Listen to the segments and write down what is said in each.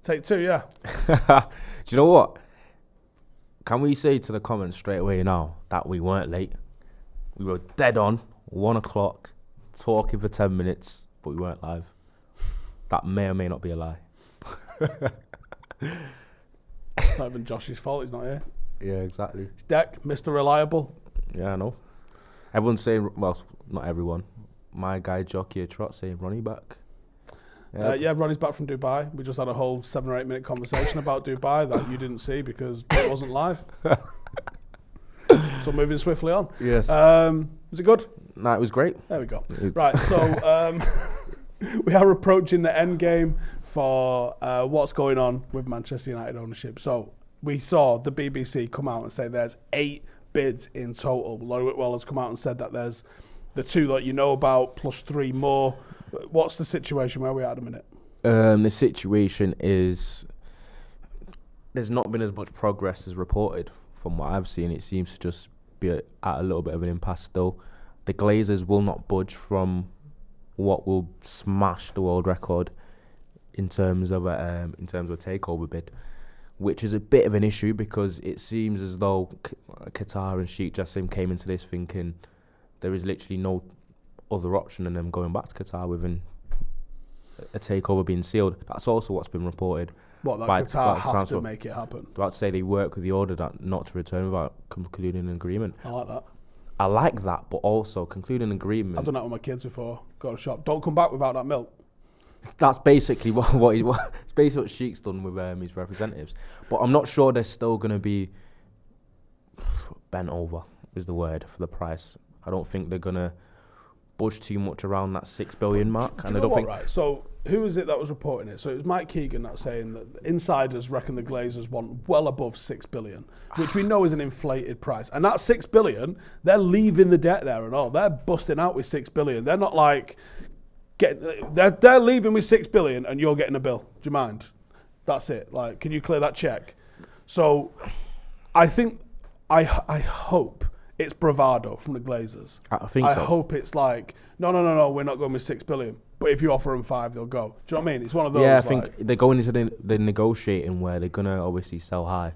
Take two, yeah. Do you know what? Can we say to the comments straight away now that we weren't late? We were dead on, 1 o'clock, talking for 10 minutes, but we weren't live. That may or may not be a lie. It's not even Josh's fault, he's not here. Yeah, exactly. It's Deck, Mr. Reliable. Yeah, I know. Everyone's saying, well, not everyone. My guy, Jockey Trot, saying Ronnie back. Yeah, Ronnie's back from Dubai. We just had a whole 7 or 8 minute conversation about Dubai that you didn't see because it wasn't live. So moving swiftly on. Yes. Was it good? No, it was great. There we go. Right, so we are approaching the end game for what's going on with Manchester United ownership. So we saw the BBC come out and say there's 8 bids in total. Laurie Whitwell has come out and said that there's the 2 that you know about plus 3 more. What's the situation? Where are we at a minute? The situation is there's not been as much progress as reported. From what I've seen, it seems to just be at a little bit of an impasse still. The Glazers will not budge from what will smash the world record in terms of a takeover bid, which is a bit of an issue because it seems as though Qatar and Sheikh Jassim came into this thinking there is literally no other option than them going back to Qatar within a takeover being sealed. That's also what's been reported. What, that Qatar have to make it happen? About to say they work with the order that not to return without concluding an agreement. I like that. I like that, but also concluding an agreement. I've done that with my kids before. Go to shop. Don't come back without that milk. That's basically what it's basically what Sheik's done with his representatives. But I'm not sure they're still going to be bent over, is the word, for the price. I don't think they're going to budge too much around that 6 billion mark. Do you know what, right? So who was it that was reporting it? So it was Mike Keegan that was saying that the insiders reckon the Glazers want well above 6 billion, which we know is an inflated price. And that 6 billion, they're leaving the debt there and all. They're busting out with 6 billion. They're not like they're leaving with 6 billion and you're getting a bill. Do you mind? That's it. Like, can you clear that check? So I think I hope it's bravado from the Glazers. I think so. I hope it's like, no, we're not going with 6 billion. But if you offer them 5, they'll go. Do you know what I mean? It's one of those. Yeah, I think they're going into the negotiating where they're going to obviously sell high.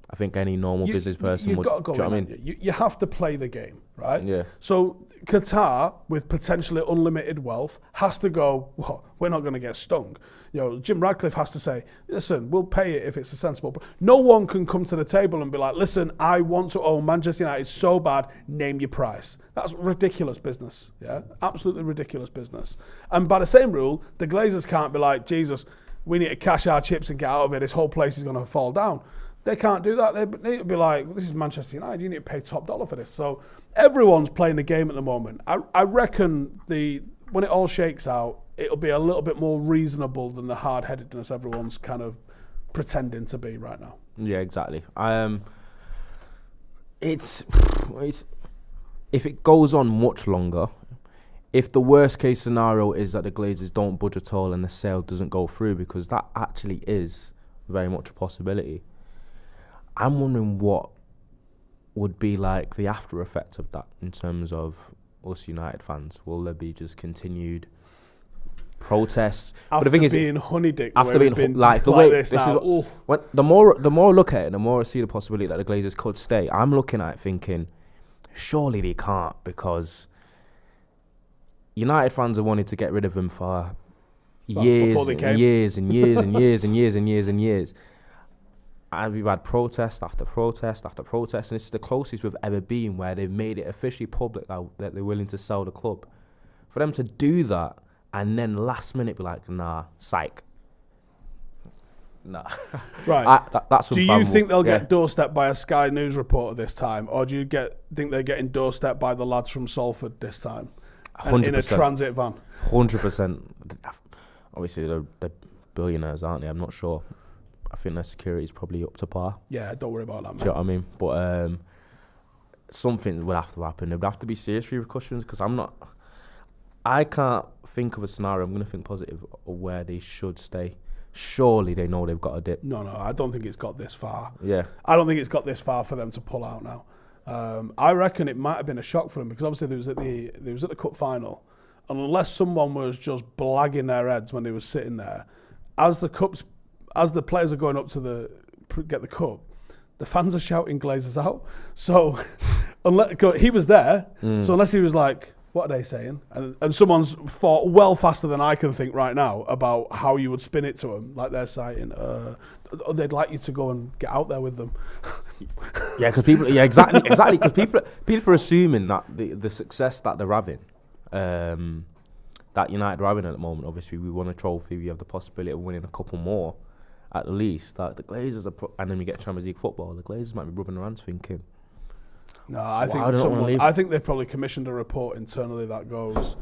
I think any normal business person you've would. Got to go do you know what I mean? You have to play the game, right? Yeah. So Qatar, with potentially unlimited wealth, has to go, well, we're not going to get stung. You know, Jim Ratcliffe has to say, listen, we'll pay it if it's a sensible. No one can come to the table and be like, listen, I want to own Manchester United so bad, name your price. That's ridiculous business. Yeah, absolutely ridiculous business. And by the same rule, the Glazers can't be like, Jesus, we need to cash our chips and get out of it. This whole place is going to fall down. They can't do that. They need to be like, this is Manchester United. You need to pay top dollar for this. So everyone's playing the game at the moment. I reckon when it all shakes out, it'll be a little bit more reasonable than the hard-headedness everyone's kind of pretending to be right now. Yeah, exactly. It's if it goes on much longer, if the worst case scenario is that the Glazers don't budge at all and the sale doesn't go through, because that actually is very much a possibility, I'm wondering what would be like the after effect of that in terms of us United fans. Will there be just continued protests? After but the thing is, being honeydick, after being like the way this is, when the more I look at it, the more I see the possibility that the Glazers could stay. I'm looking at it thinking, surely they can't, because United fans have wanted to get rid of them for years and years and years and years and years and years and years. And we've had protest after protest after protest, and this is the closest we've ever been where they've made it officially public that they're willing to sell the club. For them to do that and then last minute be like, nah, psych. Nah. Right. That's do you think they'll get doorstepped by a Sky News reporter this time, or do you think they're getting doorstepped by the lads from Salford this time? 100%. In a transit van? 100%. Obviously, they're billionaires, aren't they? I'm not sure. I think their security is probably up to par. Yeah, don't worry about that, man. Do you know what I mean? But something would have to happen. There would have to be serious repercussions, because I'm I can't think of a scenario. I'm going to think positive of where they should stay. Surely they know they've got a dip. No, I don't think it's got this far. Yeah. I don't think it's got this far for them to pull out now. I reckon it might have been a shock for them because obviously they was at the cup final, and unless someone was just blagging their heads when they were sitting there, as the players are going up to get the cup, the fans are shouting Glazers out. So he was there, so unless he was like, what are they saying? And someone's thought well faster than I can think right now about how you would spin it to them, like they're saying, they'd like you to go and get out there with them. Yeah, because people. Yeah, exactly. Because people are assuming that the success that they're having, that United are having at the moment. Obviously, we won a trophy. We have the possibility of winning a couple more, at least. That the Glazers are, and then we get Champions League football. The Glazers might be rubbing their hands, thinking. No, I think they've probably commissioned a report internally that goes,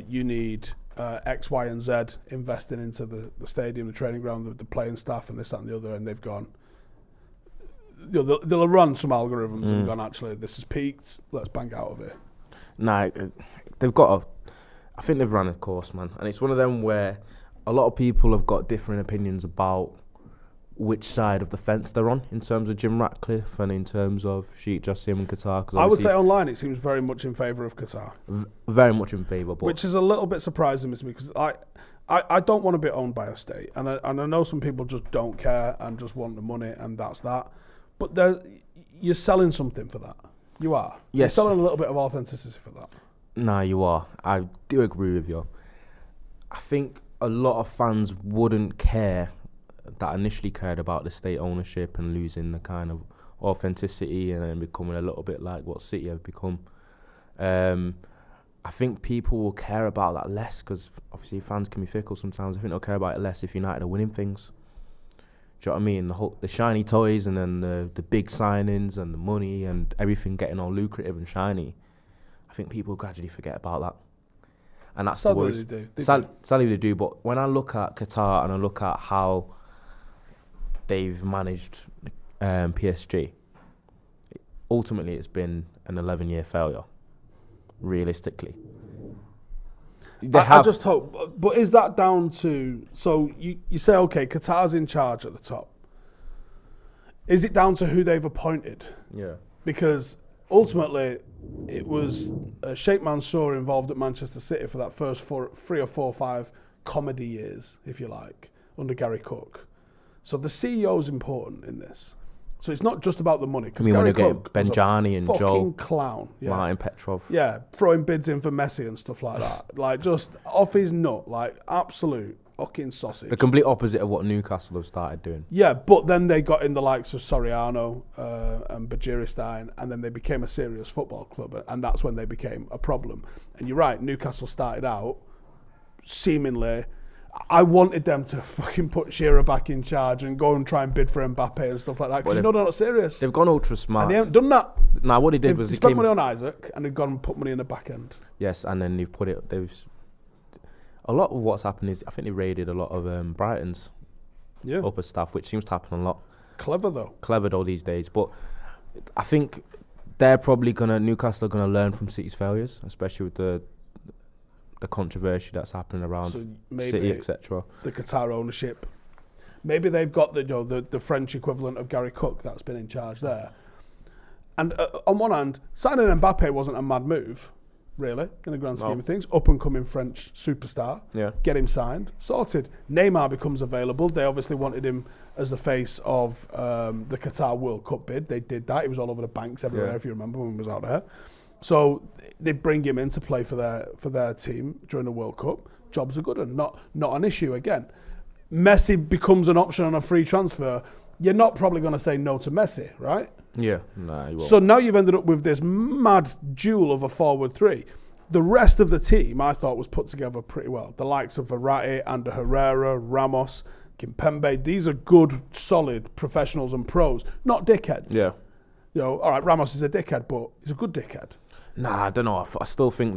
you need X, Y, and Z investing into the stadium, the training ground, the playing staff, and this, that, and the other, and they've gone. They'll run some algorithms and gone, actually, this has peaked. Let's bang out of it. Nah, they've got I think they've run a course, man, and it's one of them where a lot of people have got different opinions about which side of the fence they're on in terms of Jim Ratcliffe and in terms of Sheikh Jassim and Qatar. I would say online it seems very much in favour of Qatar. Very much in favour. Which is a little bit surprising to me because I don't want to be owned by a state. And I know some people just don't care and just want the money and that's that. But you're selling something for that. You are. Yes. You're selling a little bit of authenticity for that. Nah, you are. I do agree with you. I think a lot of fans wouldn't care that initially cared about the state ownership and losing the kind of authenticity and then becoming a little bit like what City have become. I think people will care about that less because obviously fans can be fickle sometimes. I think they'll care about it less if United are winning things. Do you know what I mean? The shiny toys and then the big signings and the money and everything getting all lucrative and shiny. I think people gradually forget about that. And that's sadly the worst. Sadly they do. But when I look at Qatar and I look at how they've managed PSG, ultimately it's been an 11-year failure, realistically. I just hope, but is that down to, so you say, okay, Qatar's in charge at the top. Is it down to who they've appointed? Yeah. Because ultimately it was Sheikh Mansour involved at Manchester City for that first 3 or 4 or 5 comedy years, if you like, under Gary Cook. So the CEO is important in this. So it's not just about the money. I mean, Gary when you Cook get Benjani and Joe, fucking clown, Martin Petrov, throwing bids in for Messi and stuff like that, like just off his nut, like absolute fucking sausage. the complete opposite of what Newcastle have started doing. Yeah, but then they got in the likes of Soriano and Bajiristain, and then they became a serious football club, and that's when they became a problem. And you're right, Newcastle started out seemingly. I wanted them to fucking put Shearer back in charge and go and try and bid for Mbappe and stuff like that because they're not serious. They've gone ultra smart. And they haven't done that. Nah, what they did was they spent money on Isaac and they've gone and put money in the back end. Yes, and then a lot of what's happened is I think they raided a lot of Brighton's upper staff, which seems to happen a lot. Clever though these days. But I think Newcastle are gonna learn from City's failures, especially with the controversy that's happening around City, etc. The Qatar ownership. Maybe they've got the French equivalent of Gary Cook that's been in charge there. And on one hand, signing Mbappe wasn't a mad move, really, in the grand scheme of things. Up-and-coming French superstar. Yeah. Get him signed. Sorted. Neymar becomes available. They obviously wanted him as the face of the Qatar World Cup bid. They did that. He was all over the banks everywhere, if you remember, when he was out there. So they bring him in to play for their team during the World Cup. Jobs are good and not an issue again. Messi becomes an option on a free transfer. You're not probably going to say no to Messi, right? Yeah, nah, you won't. So now you've ended up with this mad duel of a forward three. The rest of the team, I thought, was put together pretty well. The likes of Verratti, Ander Herrera, Ramos, Kimpembe. These are good, solid professionals and pros, not dickheads. Yeah. All right, Ramos is a dickhead, but he's a good dickhead. Nah, I don't know. I still think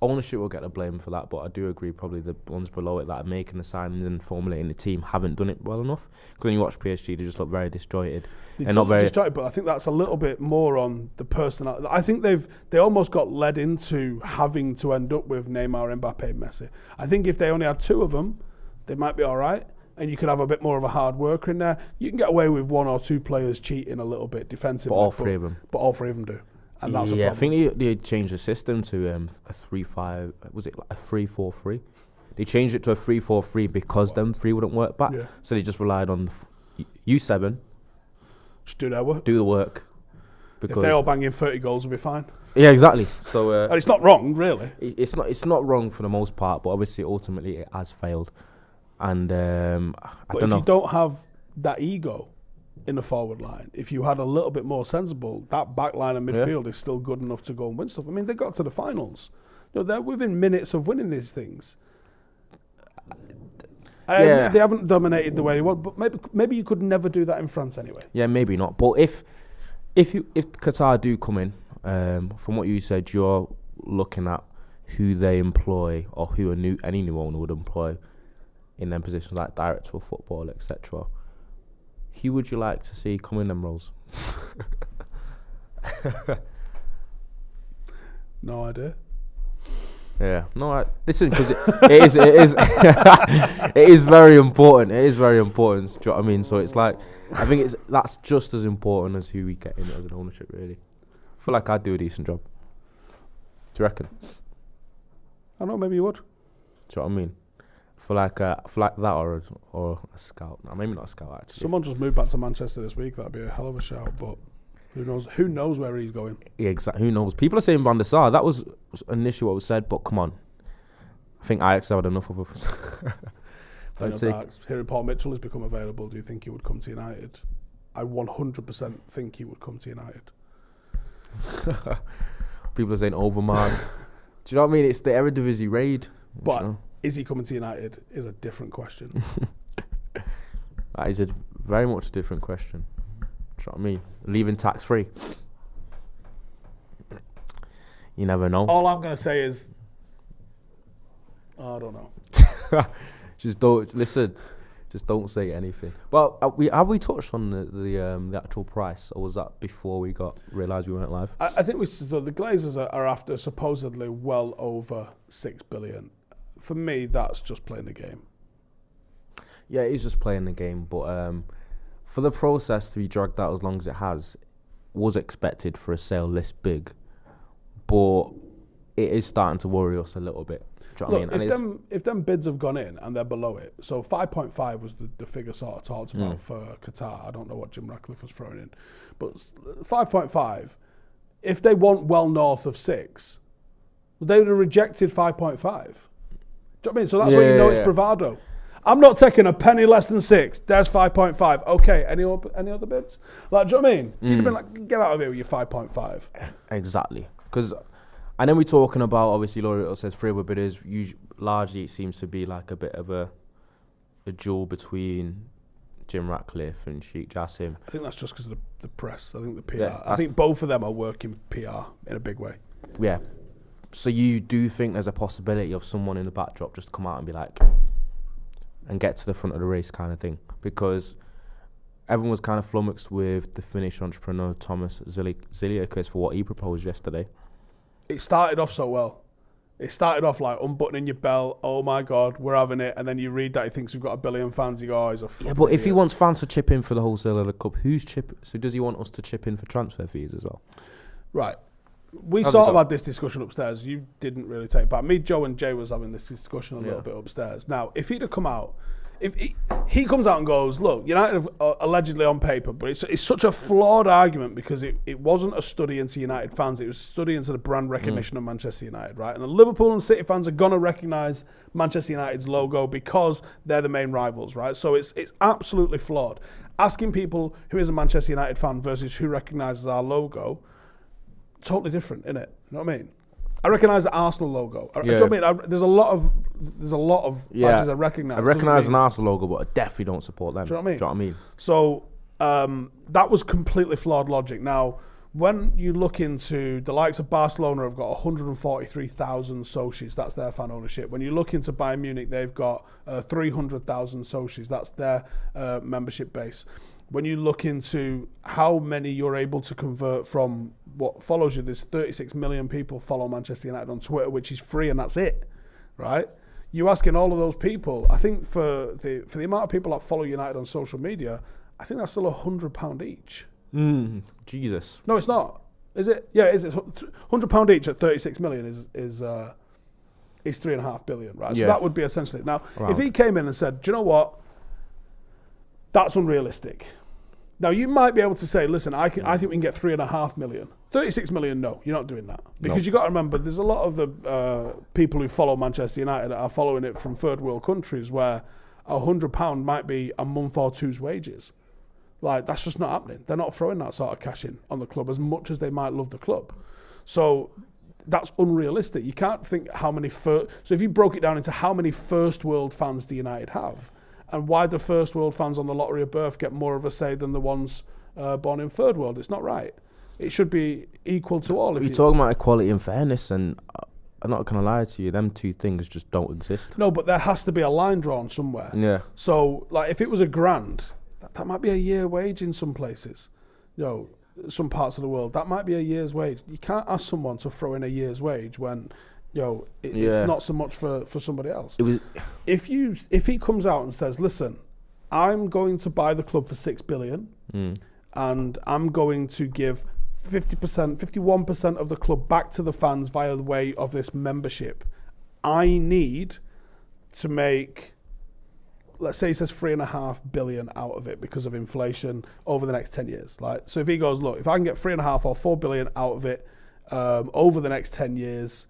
ownership will get the blame for that, but I do agree probably the ones below it that are making the signings and formulating the team haven't done it well enough. Because when you watch PSG, they just look very disjointed. They're not very disjointed, but I think that's a little bit more on the personality. I think they almost got led into having to end up with Neymar, Mbappe, Messi. I think if they only had 2 of them, they might be all right. And you could have a bit more of a hard worker in there. You can get away with 1 or 2 players cheating a little bit defensively. But all 3 of them. But all 3 of them do. And that's a I problem. think they changed the system to a 3-5. Was it like a 3-4-3? They changed it to a 3-4-3 because them 3 wouldn't work back. Yeah. So they just relied on U7. Just do their work. Do the work. Because if they all bang in 30 goals, we'll be fine. Yeah, exactly. So and it's not wrong, really. It's not wrong for the most part, but obviously ultimately it has failed. And I don't know. But if you don't have that ego in the forward line, if you had a little bit more sensible, that back line and midfield is still good enough to go and win stuff. I mean, they got to the finals. They're within minutes of winning these things. They haven't dominated the way they want, but maybe you could never do that in France anyway. Yeah, maybe not. But if Qatar do come in, from what you said, you're looking at who they employ or who any new owner would employ in them positions like director of football, etc. Who would you like to see come in them roles? No idea. Yeah, no. Listen, because it is it is very important. It is very important. Do you know what I mean? So it's like I think that's just as important as who we get in as an ownership. Really, I feel like I'd do a decent job. Do you reckon? I don't know. Maybe you would. Do you know what I mean? For like that or a scout. No, maybe not a scout actually. Someone just moved back to Manchester this week. That'd be a hell of a shout. But who knows? Who knows where he's going? Yeah, exactly. Who knows? People are saying Van der Sar. That was initially what was said. But come on, I think Ajax have had enough of us. Hearing Paul Mitchell has become available, do you think he would come to United? I 100% think he would come to United. People are saying Overmars. Do you know what I mean? It's the Eredivisie raid. But is he coming to United is a different question. That is very much a different question. Do you know what I mean? Leaving tax free. You never know. All I'm going to say is, I don't know. Just don't listen. Just don't say anything. Well, have we touched on the actual price, or was that before we realised we weren't live? I think so the Glazers are after supposedly well over $6 billion. For me, that's just playing the game. Yeah, it is just playing the game, but for the process to be dragged out as long as it has, was expected for a sale this big, but it is starting to worry us a little bit. Do you know what I mean? If them bids have gone in and they're below it, so 5.5 was the figure sort of talked about for Qatar. I don't know what Jim Ratcliffe was throwing in, but 5.5. If they want well north of 6, they would have rejected 5.5. Do you know what I mean? So that's why you know it's bravado. I'm not taking a penny less than 6. There's 5.5. Okay, any other bids? Like, do you know what I mean? You'd have been like, get out of here with your 5.5. Exactly. And then we're talking about, obviously, L'Oreal says 3 other bidders. Largely, it seems to be like a bit of a duel between Jim Ratcliffe and Sheikh Jassim. I think that's just because of the press. I think the PR. Yeah, I think both of them are working PR in a big way. Yeah. So you do think there's a possibility of someone in the backdrop just come out and be like, and get to the front of the race kind of thing? Because everyone was kind of flummoxed with the Finnish entrepreneur Thomas Ziliakis for what he proposed yesterday. It started off so well. It started off like unbuttoning your belt. Oh my God, we're having it. And then you read that he thinks we've got 1 billion fans. You go, oh, he's a fucking but if idiot. he wants fans to chip in for the wholesale of the club, who's chipping? So does he want us to chip in for transfer fees as well? Right. We sort of had this discussion upstairs. You didn't really take part. Me, Joe, and Jay was having this discussion a little bit upstairs. Now, if he'd have come out, if he comes out and goes, look, United are allegedly on paper, but it's such a flawed argument because it wasn't a study into United fans, it was a study into the brand recognition of Manchester United, right? And the Liverpool and City fans are going to recognise Manchester United's logo because they're the main rivals, right? So it's absolutely flawed. Asking people who is a Manchester United fan versus who recognises our logo, totally different, innit? You know what I mean? I recognise the Arsenal logo. Do you know what I mean? There's a lot of badges I recognise. I recognise an Arsenal logo, but I definitely don't support them. Do you know what I mean? Do you know what I mean? So that was completely flawed logic. Now, when you look into the likes of Barcelona, have got 143,000 socios. That's their fan ownership. When you look into Bayern Munich, they've got 300,000 socios. That's their membership base. When you look into how many you're able to convert from what follows you, there's 36 million people follow Manchester United on Twitter, which is free, and that's it, right? You asking all of those people, I think for the amount of people that follow United on social media, I think that's still £100 each. Jesus. No, it's not. Is it? Yeah, is it? £100 each at 36 million is 3.5 billion, right? So Yeah. that would be essentially it. Now, Around. if he came in and said, do you know what? That's unrealistic. Now, you might be able to say, listen, I think we can get 3.5 million. 36 million, no, you're not doing that. Because you've got to remember, there's a lot of the people who follow Manchester United that are following it from third world countries where £100 might be a month or two's wages. Like, that's just not happening. They're not throwing that sort of cash in on the club as much as they might love the club. So that's unrealistic. You can't think how many so if you broke it down into how many first world fans do United have, and why do first world fans on the lottery of birth get more of a say than the ones born in third world? It's not right. It should be equal to all. You're talking about equality and fairness, and I'm not going to lie to you, them two things just don't exist. No, but there has to be a line drawn somewhere. Yeah. So, like, if it was £1,000, that might be a year wage in some places. You know, some parts of the world, that might be a year's wage. You can't ask someone to throw in a year's wage when, you know, it's not so much for somebody else. It was. If he comes out and says, listen, I'm going to buy the club for £6 billion and I'm going to give 50%, 51% of the club back to the fans via the way of this membership, I need to make, let's say he says 3.5 billion out of it because of inflation over the next 10 years. Like, so if he goes, look, if I can get 3.5 or 4 billion out of it over the next 10 years,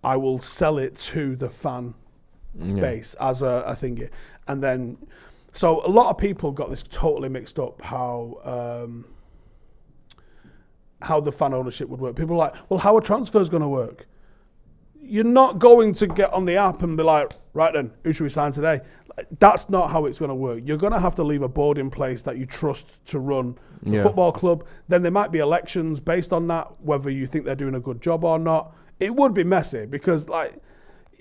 I will sell it to the fan base as a thingy. And then, so a lot of people got this totally mixed up how the fan ownership would work. People are like, well, how are transfers going to work? You're not going to get on the app and be like, right then, who should we sign today? That's not how it's going to work. You're going to have to leave a board in place that you trust to run the football club. Then there might be elections based on that, whether you think they're doing a good job or not. It would be messy because, like,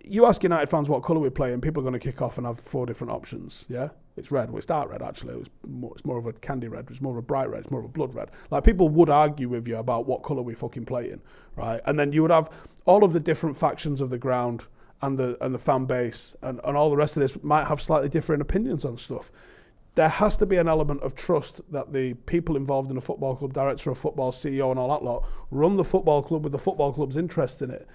you ask United fans what colour we play and people are going to kick off and have 4 different options, yeah? It's red. Well, it's dark red, actually. It's more of a candy red. It's more of a bright red. It's more of a blood red. Like, people would argue with you about what colour we fucking play in, right? And then you would have all of the different factions of the ground and the fan base and all the rest of this might have slightly different opinions on stuff. There has to be an element of trust that the people involved in the football club, director of football, CEO and all that lot, run the football club with the football club's interest in it.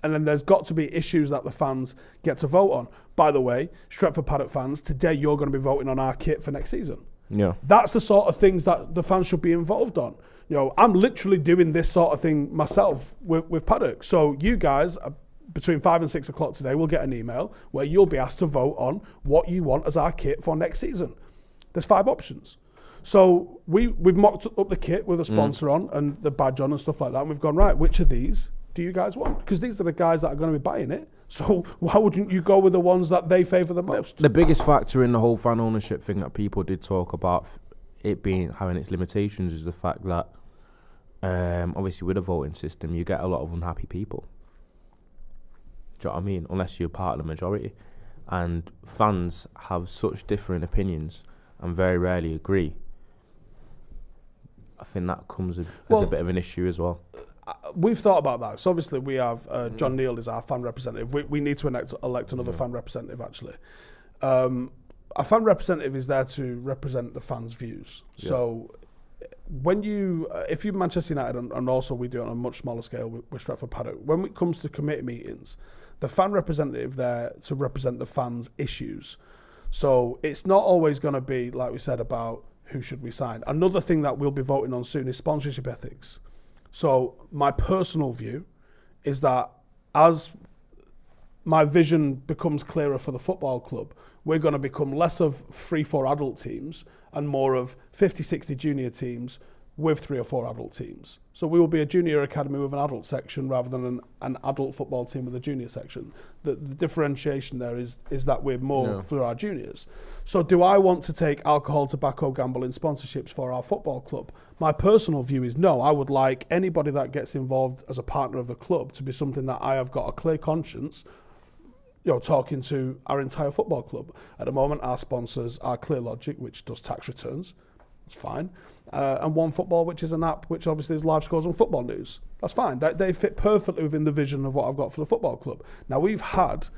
And then there's got to be issues that the fans get to vote on. By the way, Stretford Paddock fans, today you're going to be voting on our kit for next season. Yeah, that's the sort of things that the fans should be involved on. You know, I'm literally doing this sort of thing myself with Paddock. So you guys, between 5 and 6 o'clock today, will get an email where you'll be asked to vote on what you want as our kit for next season. There's 5 options. So we've mocked up the kit with a sponsor on and the badge on and stuff like that. And we've gone, right, which of these do you guys want? Because these are the guys that are going to be buying it. So why wouldn't you go with the ones that they favour the most? The biggest factor in the whole fan ownership thing that people did talk about it having its limitations is the fact that obviously with a voting system you get a lot of unhappy people. Do you know what I mean? Unless you're part of the majority. And fans have such different opinions and very rarely agree. I think that comes as a bit of an issue as well. We've thought about that. So obviously we have John Neal is our fan representative. We need to elect another fan representative, actually. A fan representative is there to represent the fans' views. Yeah. So when if you're Manchester United, and also we do it on a much smaller scale with Stretford Paddock, when it comes to committee meetings, the fan representative there to represent the fans' issues. So it's not always going to be, like we said, about who should we sign. Another thing that we'll be voting on soon is sponsorship ethics. So my personal view is that as my vision becomes clearer for the football club, we're going to become less of 3-4 adult teams and more of 50-60 junior teams with 3 or 4 adult teams. So we will be a junior academy with an adult section rather than an adult football team with a junior section. The differentiation there is that we're more for our juniors. So do I want to take alcohol, tobacco, gambling sponsorships for our football club? My personal view is no. I would like anybody that gets involved as a partner of the club to be something that I have got a clear conscience, talking to our entire football club. At the moment, our sponsors are Clear Logic, which does tax returns. That's fine. And One Football, which is an app which obviously is live scores on football news. That's fine. They fit perfectly within the vision of what I've got for the football club. Now, we've had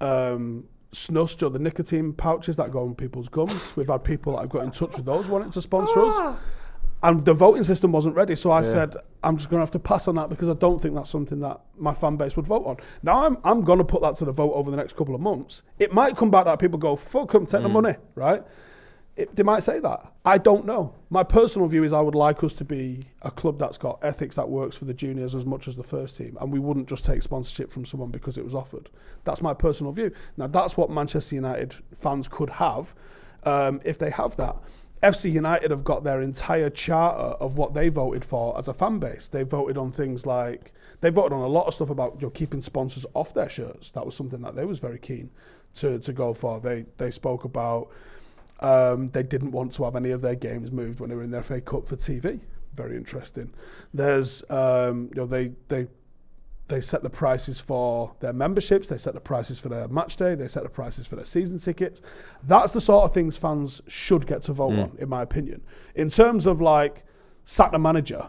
snus, the nicotine pouches that go in people's gums. We've had people that have got in touch with those wanting to sponsor us. And the voting system wasn't ready, so I said, I'm just going to have to pass on that because I don't think that's something that my fan base would vote on. Now, I'm going to put that to the vote over the next couple of months. It might come back that people go, fuck them, take the money, right? They might say that. I don't know. My personal view is I would like us to be a club that's got ethics that works for the juniors as much as the first team, and we wouldn't just take sponsorship from someone because it was offered. That's my personal view. Now, that's what Manchester United fans could have if they have that. FC United have got their entire charter of what they voted for as a fan base. They voted on things like, they voted on a lot of stuff about keeping sponsors off their shirts. That was something that they was very keen to go for. They spoke about they didn't want to have any of their games moved when they were in their FA Cup for TV. Very interesting. There's they set the prices for their memberships, they set the prices for their match day, they set the prices for their season tickets. That's the sort of things fans should get to vote on, in my opinion. In terms of sack the manager,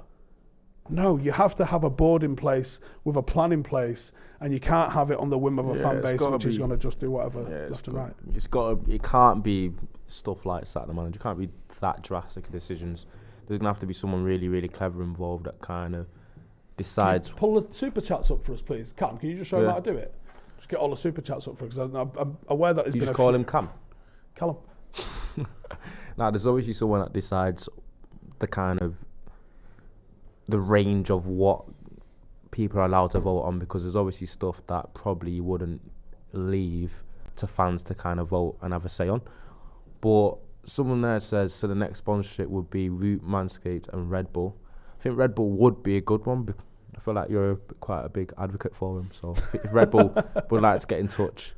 no, you have to have a board in place with a plan in place, and you can't have it on the whim of a fan base which is going to just do whatever left and right. It can't be stuff like sack the manager. It can't be that drastic of decisions. There's going to have to be someone really, really clever involved that kind of decides. Pull the super chats up for us, please. Cam, can you just show him how to do it? Just get all the super chats up for us, because I'm aware that it's been just call him Cam. Callum. Now, there's obviously someone that decides the range of what people are allowed to vote on, because there's obviously stuff that probably you wouldn't leave to fans to kind of vote and have a say on. But someone there says, so the next sponsorship would be Root, Manscaped and Red Bull. I think Red Bull would be a good one. I feel like you're quite a big advocate for them. So if Red Bull would like to get in touch,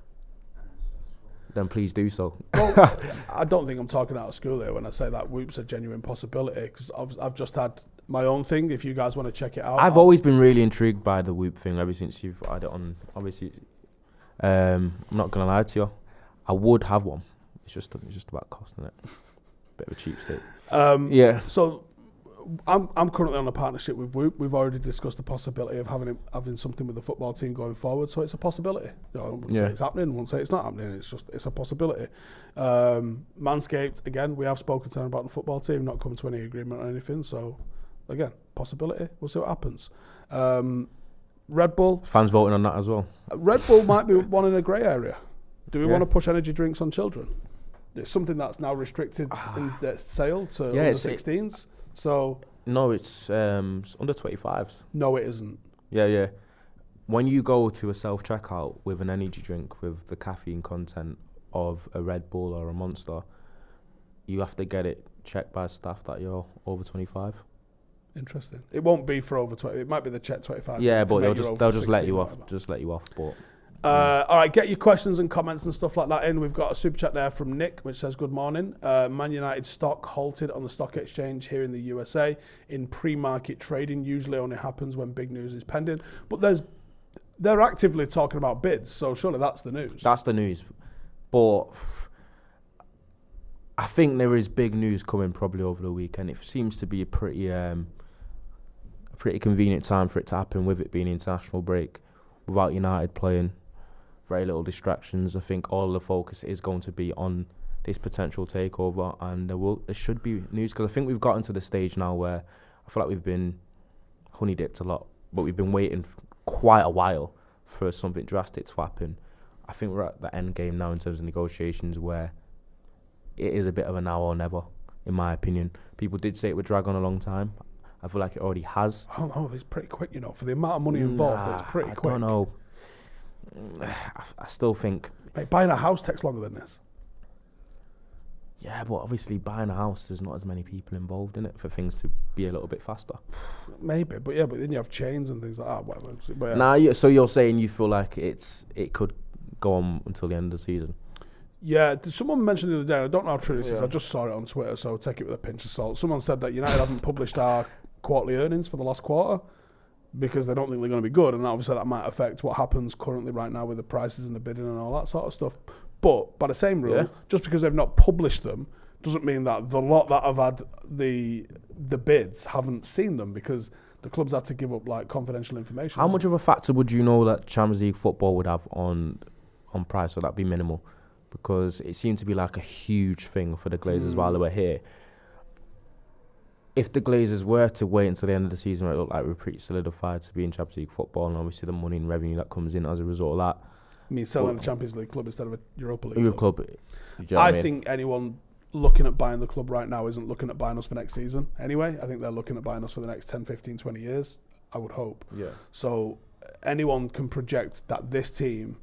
then please do so. Well, I don't think I'm talking out of school here when I say that Whoop's a genuine possibility, because I've just had my own thing. If you guys want to check it out, I've always been really intrigued by the Whoop thing ever since you've had it on. Obviously, I'm not gonna lie to you, I would have one. It's just about cost, isn't it? Bit of a cheapskate. So I'm currently on a partnership with Whoop. We've already discussed the possibility of having something with the football team going forward. So it's a possibility. I wouldn't say it's happening. I wouldn't say it's not happening. It's a possibility. Manscaped, again, we have spoken to them about the football team, not come to any agreement or anything. So again, possibility. We'll see what happens. Red Bull. Fans voting on that as well. Red Bull might be one in a grey area. Do we want to push energy drinks on children? It's something that's now restricted in their sale to under 16s. So no, it's under 25s. No, it isn't. Yeah. When you go to a self-checkout with an energy drink with the caffeine content of a Red Bull or a Monster, you have to get it checked by staff that you're over 25. Interesting. It won't be for over 20. It might be the check 25. Yeah, but they'll just let you off. Just let you off. But all right, get your questions and comments and stuff like that in. We've got a super chat there from Nick, which says, good morning. Man United stock halted on the stock exchange here in the USA in pre-market trading. Usually only happens when big news is pending. But they're actively talking about bids, so surely that's the news. That's the news. But I think there is big news coming probably over the weekend. It seems to be a pretty convenient time for it to happen, with it being an international break, without United playing. Very little distractions. I think all the focus is going to be on this potential takeover, and there should be news, because I think we've gotten to the stage now where I feel like we've been honey dipped a lot, but we've been waiting quite a while for something drastic to happen. I think we're at the end game now in terms of negotiations, where it is a bit of a now or never, in my opinion. People did say it would drag on a long time. I feel like it already has. I don't know. It's pretty quick, for the amount of money involved. It's pretty quick. I don't know. I still think... Mate, buying a house takes longer than this. Yeah, but obviously buying a house, there's not as many people involved in it for things to be a little bit faster. Maybe, but then you have chains and things like that. Whatever. But yeah. Now, so you're saying you feel like it could go on until the end of the season? Yeah, someone mentioned the other day, and I don't know how true this is, I just saw it on Twitter, so take it with a pinch of salt. Someone said that United haven't published our quarterly earnings for the last quarter because they don't think they're going to be good, and obviously that might affect what happens currently right now with the prices and the bidding and all that sort of stuff. But by the same rule, just because they've not published them doesn't mean that the lot that have had the bids haven't seen them, because the clubs had to give up like confidential information. How much of a factor would you know that Champions League football would have on price? So that'd be minimal, because it seemed to be like a huge thing for the Glazers while they were here. If the Glazers were to wait until the end of the season, where it looked like we're pretty solidified to be in Champions League football, and obviously the money and revenue that comes in as a result of that. I mean, selling a Champions League club instead of a Europa League club. club. You know I think anyone looking at buying the club right now isn't looking at buying us for next season anyway. I think they're looking at buying us for the next 10, 15, 20 years, I would hope. Yeah. So anyone can project that this team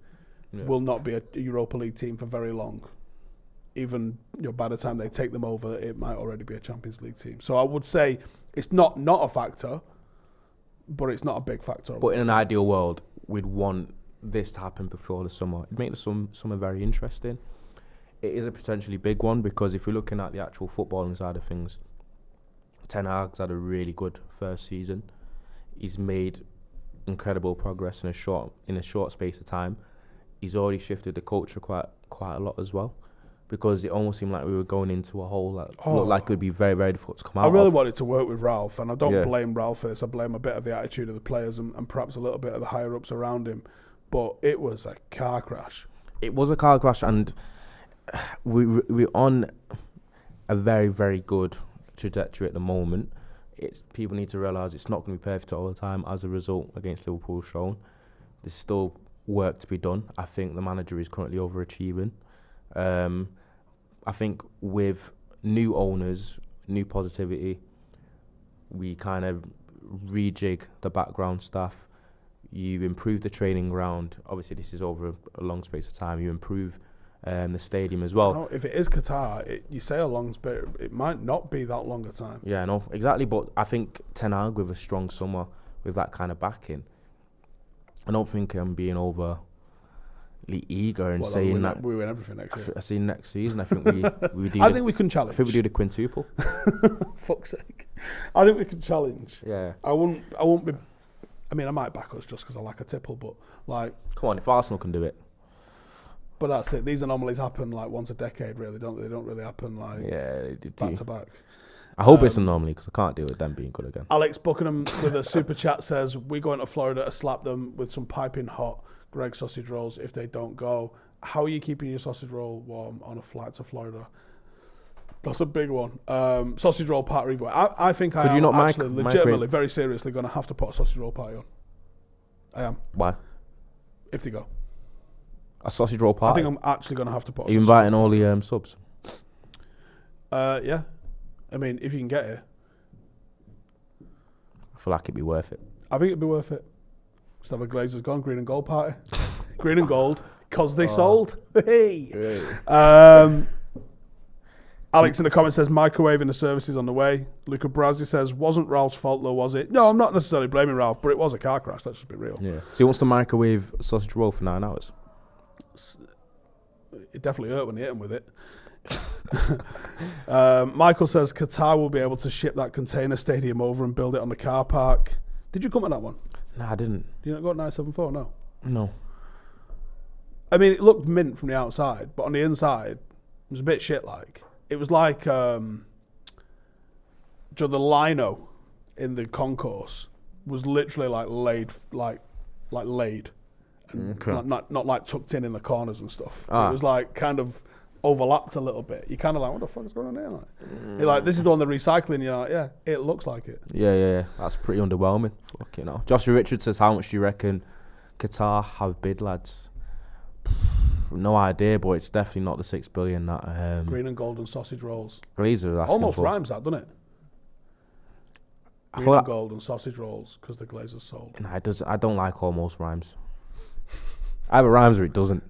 will not be a Europa League team for very long. Even by the time they take them over, it might already be a Champions League team. So I would say it's not a factor, but it's not a big factor. But in an ideal world, we'd want this to happen before the summer. It'd make the summer very interesting. It is a potentially big one, because if you're looking at the actual footballing side of things, Ten Hag's had a really good first season. He's made incredible progress in a short space of time. He's already shifted the culture quite a lot as well, because it almost seemed like we were going into a hole that looked like it would be very, very difficult to come out of. I really wanted to work with Ralph, and I don't blame Ralph for this. I blame a bit of the attitude of the players and perhaps a little bit of the higher-ups around him. But it was a car crash. It was a car crash, and we're on a very, very good trajectory at the moment. People need to realise it's not going to be perfect all the time. As a result, against Liverpool shown, there's still work to be done. I think the manager is currently overachieving. I think with new owners, new positivity, we kind of rejig the background staff. You improve the training ground. Obviously, this is over a long space of time. You improve the stadium as well. If it is Qatar, you say a long space, it might not be that long a time. Yeah, no, exactly. But I think Ten Hag with a strong summer, with that kind of backing, I don't think I'm being overly eager and saying that we win everything next year. I see next season. I think we do. I think we can challenge. I think we do the quintuple. Fuck's sake! I think we can challenge. Yeah. I won't be. I mean, I might back us just because I like a tipple, but like, come on, if Arsenal can do it. But that's it. These anomalies happen like once a decade, really, don't they? They don't really happen like back to back. I hope it's an anomaly, because I can't deal with them being good again. Alex Buckingham with a super chat says, "We're going to Florida to slap them with some piping hot Greg sausage rolls if they don't go." How are you keeping your sausage roll warm on a flight to Florida? That's a big one. Sausage roll party. I think I am actually legitimately, very seriously going to have to put a sausage roll party on. I am. Why? If they go. A sausage roll party? I think I'm actually going to have to put a Are you inviting all the subs? Yeah. I mean, if you can get here. I feel like it'd be worth it. I think it'd be worth it. Just have a Glazers gone, green and gold party. Green and gold, because they sold. Hey. Alex in the comments says, microwaving the services on the way. Luca Brazzi says, wasn't Ralph's fault though, was it? No, I'm not necessarily blaming Ralph, but it was a car crash, let's just be real. Yeah. So he wants to microwave sausage roll for 9 hours? It definitely hurt when he hit him with it. Michael says, Qatar will be able to ship that container stadium over and build it on the car park. Did you come at that one? No, I didn't. Did you not go at 974? No. No. I mean, it looked mint from the outside, but on the inside, it was a bit shit-like. It was like the lino in the concourse was literally like laid, and not like tucked in the corners and stuff. It was like kind of overlapped a little bit. You're kind of like, what the fuck is going on here? Like, you're like, this is the one they're recycling. You're like, yeah, it looks like it. Yeah. That's pretty underwhelming. Fucking hell. Joshua Richards says, how much do you reckon Qatar have bid, lads? No idea, but it's definitely not the 6 billion that green and golden sausage rolls. Glazers almost rhymes that, doesn't it? Green and gold and sausage rolls because the Glazers sold. Nah, it does. I don't like almost rhymes. Either rhymes or it doesn't.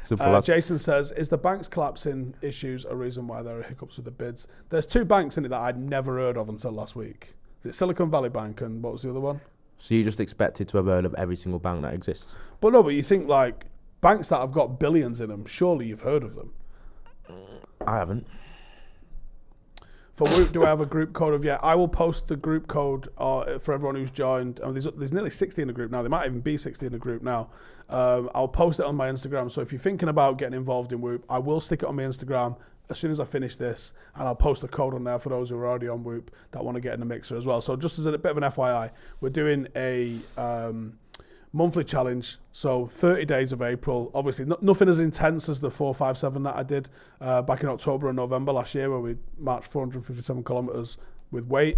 Simple as. Jason says, is the bank's collapsing issues a reason why there are hiccups with the bids? There's 2 banks in it that I'd never heard of until last week. Is it Silicon Valley Bank and what was the other one? So you just expected to have heard of every single bank that exists? But no, but you think like banks that have got billions in them, surely you've heard of them. I haven't. For Whoop, do I have a group code of yet? I will post the group code for everyone who's joined. There's nearly 60 in the group now. There might even be 60 in the group now. I'll post it on my Instagram. So if you're thinking about getting involved in Whoop, I will stick it on my Instagram as soon as I finish this, and I'll post a code on there for those who are already on Whoop that want to get in the mixer as well. So just as a bit of an FYI, we're doing a monthly challenge. So 30 days of April. Obviously, nothing as intense as the 457 that I did back in October and November last year, where we marched 457 kilometers with weight.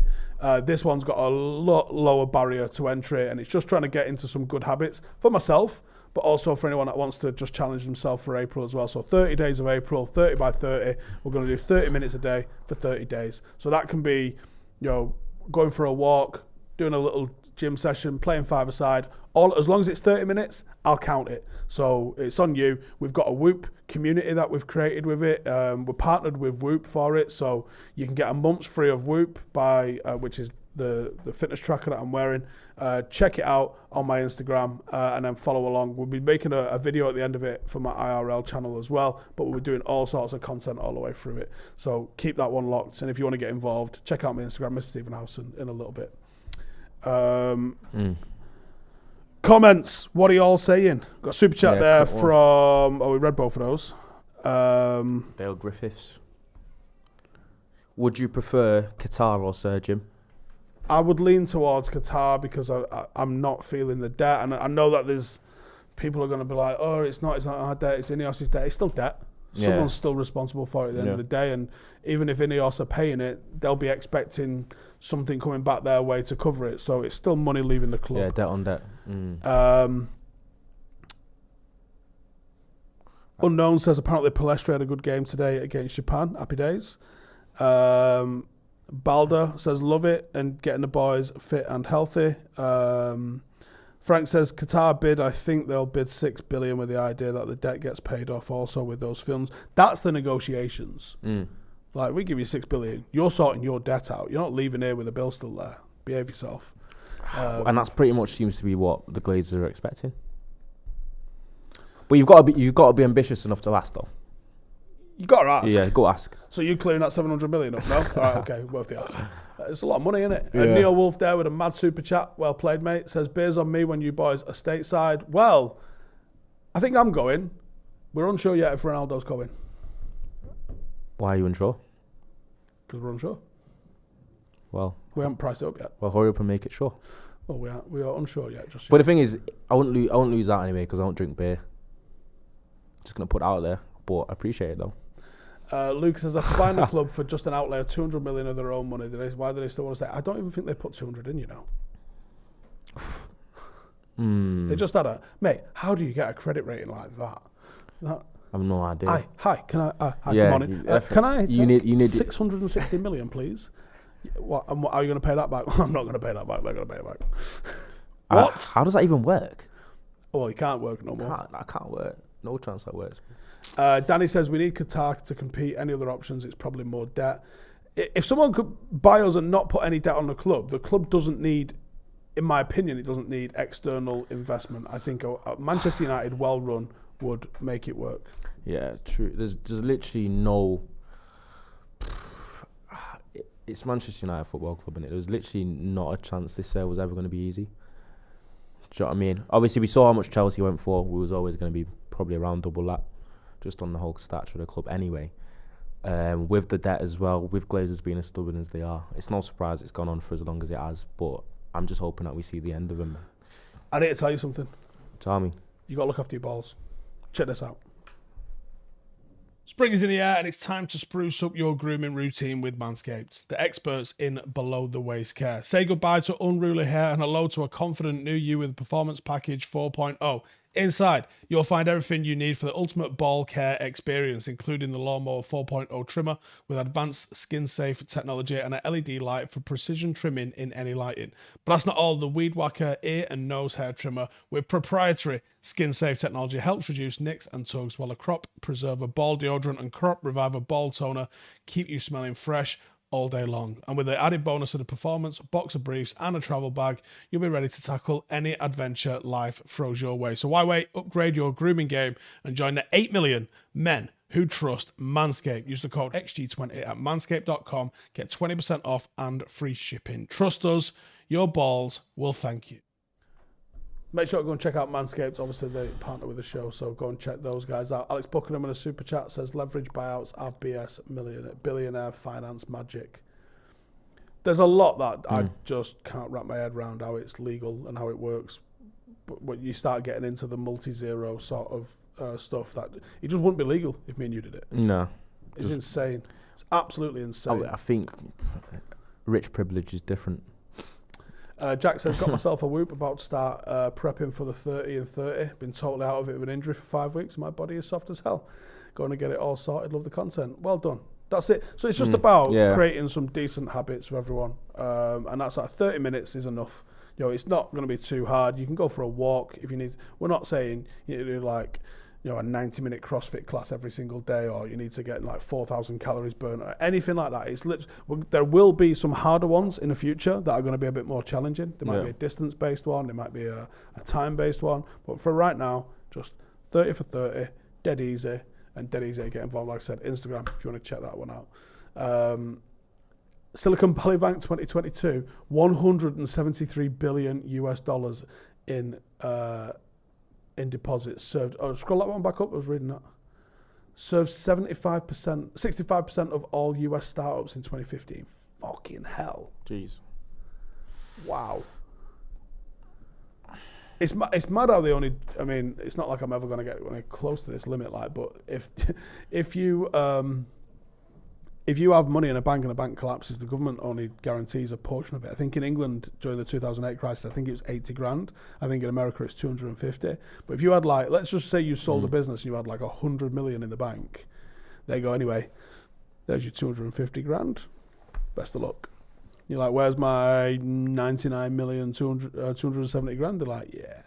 This one's got a lot lower barrier to entry, and it's just trying to get into some good habits for myself, but also for anyone that wants to just challenge themselves for April as well. So 30 days of April, 30 by 30. We're going to do 30 minutes a day for 30 days. So that can be, going for a walk, doing a little gym session, playing 5-a-side. As long as it's 30 minutes, I'll count it. So it's on you. We've got a Whoop community that we've created with it. We're partnered with Whoop for it. So you can get a month's free of Whoop which is the fitness tracker that I'm wearing. Check it out on my Instagram and then follow along. We'll be making a video at the end of it for my IRL channel as well, but we'll be doing all sorts of content all the way through it. So keep that one locked. And if you want to get involved, check out my Instagram, Mr. Stephen Howson, in a little bit. Comments, what are you all saying? Got a super chat there from... we read both of those. Dale Griffiths. Would you prefer Qatar or Sir Jim? I would lean towards Qatar because I'm not feeling the debt, and I know that there's people are going to be like, oh, it's not our debt, it's Ineos's debt. It's still debt. Someone's still responsible for it at the end of the day, and even if Ineos are paying it, they'll be expecting something coming back their way to cover it. So it's still money leaving the club. Yeah, debt on debt. Unknown says apparently Palestra had a good game today against Japan. Happy days. Balder says love it and getting the boys fit and healthy. Frank says Qatar bid. I think they'll bid $6 billion with the idea that the debt gets paid off also with those films. That's the negotiations. Like, we give you $6 billion. You're sorting your debt out. You're not leaving here with the bill still there. Behave yourself. And that's pretty much seems to be what the Glazers are expecting. But you've got to be ambitious enough to ask, though. You got to ask. Yeah, go ask. So you clearing that 700 million up? No? All right, okay, worth the ask. It's a lot of money, isn't it? Yeah. Neo Wolf there with a mad super chat. Well played, mate. Says, beers on me when you boys are stateside. Well, I think I'm going. We're unsure yet if Ronaldo's going. Why are you unsure? Because we're unsure. Well, we haven't priced it up yet. Well, hurry up and make it sure. Well, we are unsure yet. But the thing is, I won't lose out anyway because I don't drink beer. Just going to put it out there. But I appreciate it, though. Luke says, I could buy the club for just an outlay of 200 million of their own money. Why do they still want to stay? I don't even think they put 200 in, They just had mate, how do you get a credit rating like that? I have no idea. Hi, can I, good morning. Can I you need 660 million, please? What are you going to pay that back? I'm not going to pay that back. They're going to pay it back. What? How does that even work? Well, it can't work no more. I can't work. No chance that works. Danny says, we need Qatar to compete. Any other options, it's probably more debt. If someone could buy us and not put any debt on the club doesn't need, in my opinion, it doesn't need external investment. I think a Manchester United well run would make it work. Yeah, true. There's literally no... It's Manchester United Football Club, and there's literally not a chance this was ever going to be easy. Do you know what I mean? Obviously, we saw how much Chelsea went for. We was always going to be probably around double that, just on the whole stature of the club anyway. With the debt as well, with Glazers being as stubborn as they are, it's no surprise it's gone on for as long as it has, but I'm just hoping that we see the end of them. I need to tell you something. Tell me. You got to look after your balls. Check this out. Spring is in the air and it's time to spruce up your grooming routine with Manscaped, the experts in below the waist care. Say goodbye to unruly hair and hello to a confident new you with Performance Package 4.0. Inside, you'll find everything you need for the ultimate ball care experience, including the Lawnmower 4.0 trimmer with advanced skin-safe technology and an LED light for precision trimming in any lighting. But that's not all. The Weed Whacker ear and nose hair trimmer with proprietary skin-safe technology helps reduce nicks and tugs, while a Crop Preserver ball deodorant and Crop Reviver ball toner keep you smelling fresh all day long. And with the added bonus of the performance, boxer briefs and a travel bag, you'll be ready to tackle any adventure life throws your way. So why wait? Upgrade your grooming game and join the 8 million men who trust Manscaped. Use the code XG20 at manscaped.com. Get 20% off and free shipping. Trust us, your balls will thank you. Make sure to go and check out Manscaped. Obviously, they partner with the show, so go and check those guys out. Alex Buckingham in a super chat says, leverage buyouts are BS, billionaire finance magic. There's a lot that I just can't wrap my head around how it's legal and how it works. But when you start getting into the multi-zero sort of stuff, that it just wouldn't be legal if me and you did it. No. It's insane. It's absolutely insane. I think rich privilege is different. Jack says, got myself a whoop, about to start prepping for the 30 and 30. Been totally out of it with an injury for 5 weeks. My body is soft as hell. Going to get it all sorted. Love the content. Well done. That's it. So it's just about creating some decent habits for everyone. And that's like 30 minutes is enough. You know, it's not going to be too hard. You can go for a walk if you need. We're not saying you need to do like, you know, a 90-minute CrossFit class every single day, or you need to get like 4,000 calories burned, or anything like that. There will be some harder ones in the future that are going to be a bit more challenging. There might be a distance-based one, there might be a time-based one, but for right now, just 30 for 30, dead easy, and dead easy to get involved. Like I said, Instagram, if you want to check that one out. Silicon Valley Bank 2022, $173 billion US in deposits served. Oh, scroll that one back up. I was reading that. Served 65% of all US startups in 2015. Fucking hell. Jeez. Wow. It's mad how they only. I mean, it's not like I'm ever going to get close to this limit. Like, but if you have money in a bank and a bank collapses, the government only guarantees a portion of it. I think in England during the 2008 crisis, I think it was 80 grand. I think in America it's 250. But if you had like, let's just say you sold a business and you had like 100 million in the bank, they go, anyway, there's your 250 grand. Best of luck. You're like, where's my 99,270 grand? They're like, yeah.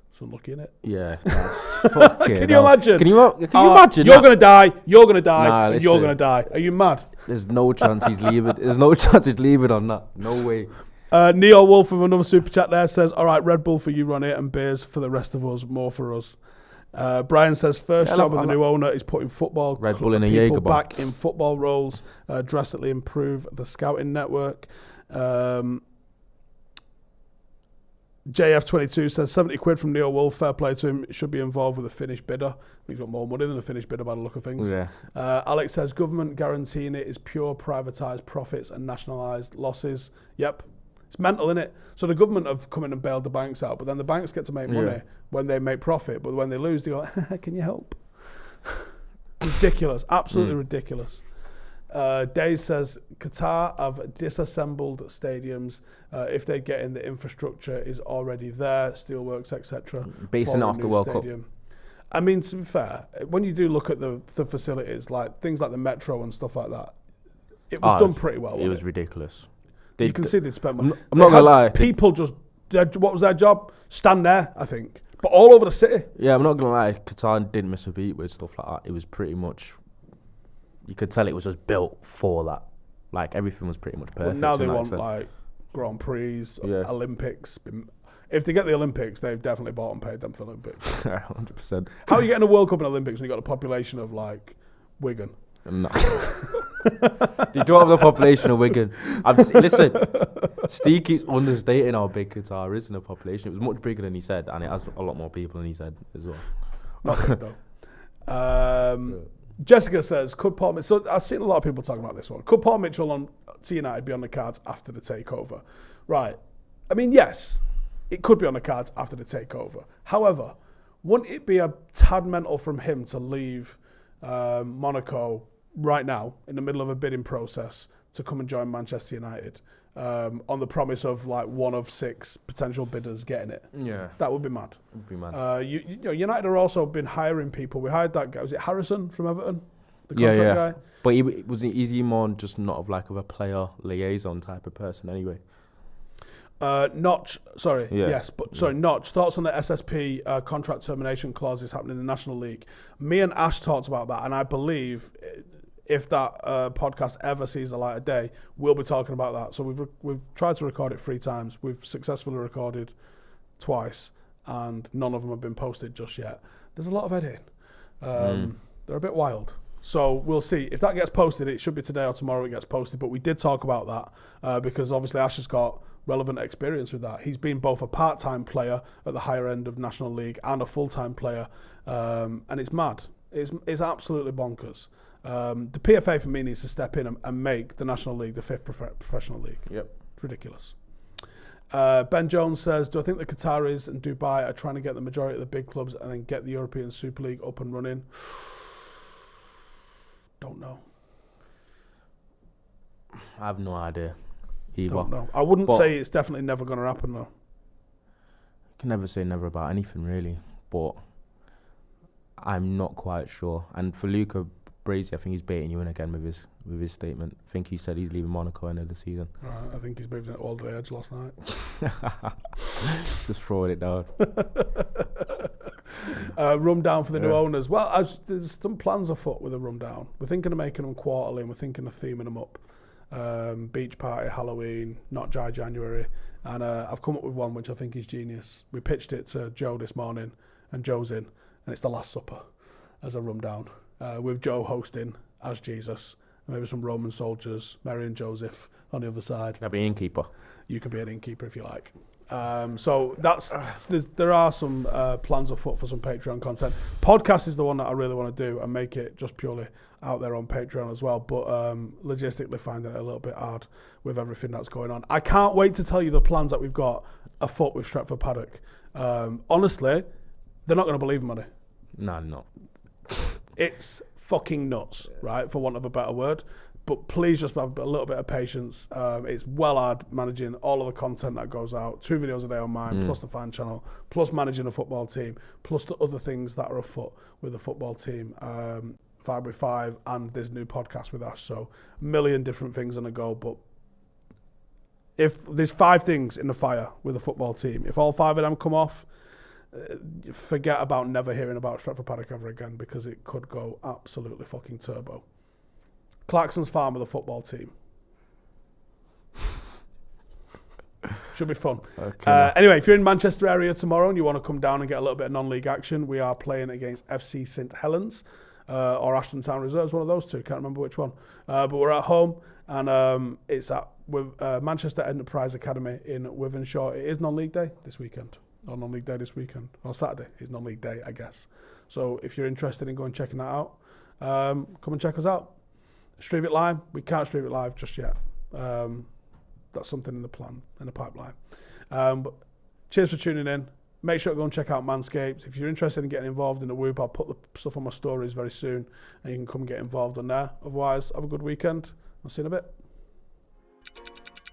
It's unlucky, innit? Yeah, that's fucking Can you imagine? Can you imagine? You're going to die, you're going to die, Nah, and you're going to die. Are you mad? There's no chance he's leaving. There's no chance he's leaving on that. No way. Neo Wolf with another super chat there says, all right, Red Bull for you, Ronnie, and beers for the rest of us, more for us. Brian says, first job with the new owner is putting football Red Bull in a people Jaeger bomb. back in football roles, drastically improve the scouting network. JF22 says 70 quid from Neo Wolf, fair play to him, should be involved with a Finnish bidder. He's got more money than a Finnish bidder by the look of things. Yeah. Alex says government guaranteeing it is pure privatised profits and nationalised losses. Yep. It's mental, innit? So the government have come in and bailed the banks out, but then the banks get to make money when they make profit, but when they lose, they go, can you help? Ridiculous. Absolutely ridiculous. Days says Qatar have disassembled stadiums. If they get in, the infrastructure is already there, steelworks, etc. Basing it off the World Cup. I mean, to be fair, when you do look at the facilities, like things like the metro and stuff like that, it was done pretty well. It was ridiculous. You can see they'd spent money. I'm not gonna lie. People just, what was their job? Stand there, I think, but all over the city. Yeah, I'm not gonna lie. Qatar didn't miss a beat with stuff like that. It was pretty much. You could tell it was just built for that. Like, everything was pretty much perfect. Well, now they want, like, Grand Prix, Olympics. If they get the Olympics, they've definitely bought and paid them for Olympics. 100%. How are you getting a World Cup and Olympics when you've got a population of, like, Wigan? No. They don't have the population of Wigan. Listen, Steve keeps understating how big Qatar is in the population. It was much bigger than he said, and it has a lot more people than he said as well. Not big, though. Jessica says, could Paul Mitchell... So I've seen a lot of people talking about this one. Could Paul Mitchell on to United be on the cards after the takeover? Right. I mean, yes, it could be on the cards after the takeover. However, wouldn't it be a tad mental from him to leave Monaco right now in the middle of a bidding process to come and join Manchester United? on the promise of like one of 6 potential bidders getting it. Yeah. That would be mad. It would be mad. You know, United are also been hiring people. We hired that guy. Was it Harrison from Everton? The Yeah, contract yeah. guy? But is he more just not of like of a player liaison type of person anyway? Notch, sorry, Yeah. yes, but sorry, Notch, thoughts on the SSP contract termination clauses happening in the National League. Me and Ash talked about that, and I believe if that podcast ever sees the light of day, we'll be talking about that. So we've tried to record it 3 times. We've successfully recorded twice, and none of them have been posted just yet. There's a lot of editing. They're a bit wild. So we'll see. If that gets posted, it should be today or tomorrow it gets posted. But we did talk about that because obviously Ash has got relevant experience with that. He's been both a part-time player at the higher end of National League and a full-time player. And it's mad. It's absolutely bonkers. The PFA for me needs to step in and make the National League the 5th professional league. Yep. It's ridiculous. Ben Jones says, do I think the Qataris and Dubai are trying to get the majority of the big clubs and then get the European Super League up and running? Don't know. I have no idea either. Don't know. I wouldn't say it's definitely never going to happen though. Can never say never about anything really, but I'm not quite sure. And for Luca Brazy, I think he's baiting you in again with his statement. I think he said he's leaving Monaco end of the season. Right, I think he's moving it all the edge last night. Just throwing it down. Rum down for the new owners. Well, there's some plans afoot with a rum down. We're thinking of making them quarterly, and we're thinking of theming them up. Beach party, Halloween, not dry January. And I've come up with one which I think is genius. We pitched it to Joe this morning, and Joe's in, and it's the Last Supper as a rum down, with Joe hosting as Jesus, and maybe some Roman soldiers, Mary and Joseph on the other side. I'll be innkeeper. You can be an innkeeper if you like. So there are some plans afoot for some Patreon content. Podcast is the one that I really want to do and make it just purely out there on Patreon as well. But logistically finding it a little bit hard with everything that's going on. I can't wait to tell you the plans that we've got afoot with Stretford Paddock. Honestly, they're not going to believe money. No, not. It's fucking nuts, right? For want of a better word. But please just have a little bit of patience. It's well hard managing all of the content that goes out. 2 videos a day on mine, plus the fan channel, plus managing a football team, plus the other things that are afoot with the football team. 5x5 and this new podcast with Ash. So a million different things on the go. But if there's 5 things in the fire with the football team, if all 5 of them come off, forget about never hearing about Stretford Paddock ever again, because it could go absolutely fucking turbo. Clarkson's Farm with the football team. Should be fun. Okay. Anyway, if you're in Manchester area tomorrow and you want to come down and get a little bit of non-league action, we are playing against FC St Helens or Ashton Town Reserves, one of those two. Can't remember which one. But we're at home, and it's at Manchester Enterprise Academy in Wivenshaw. It is non-league day this weekend. Or non-league day this weekend. Or Saturday is non-league day, I guess. So if you're interested in going checking that out, come and check us out. Stream it live. We can't stream it live just yet. That's something in the plan, in the pipeline. But cheers for tuning in. Make sure to go and check out Manscaped. If you're interested in getting involved in the Whoop, I'll put the stuff on my stories very soon, and you can come and get involved on there. Otherwise, have a good weekend. I'll see you in a bit.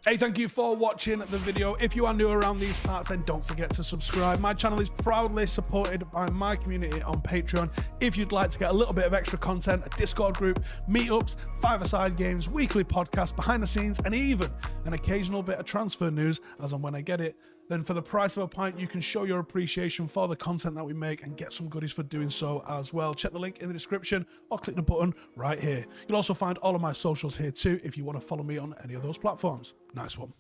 Hey, thank you for watching the video. If you are new around these parts, then don't forget to subscribe. My channel is proudly supported by my community on Patreon. If you'd like to get a little bit of extra content, a Discord group, meetups, 5-a-side games, weekly podcasts, behind the scenes, and even an occasional bit of transfer news as and when I get it, then for the price of a pint, you can show your appreciation for the content that we make and get some goodies for doing so as well. Check the link in the description or click the button right here. You'll also find all of my socials here too if you want to follow me on any of those platforms. Nice one.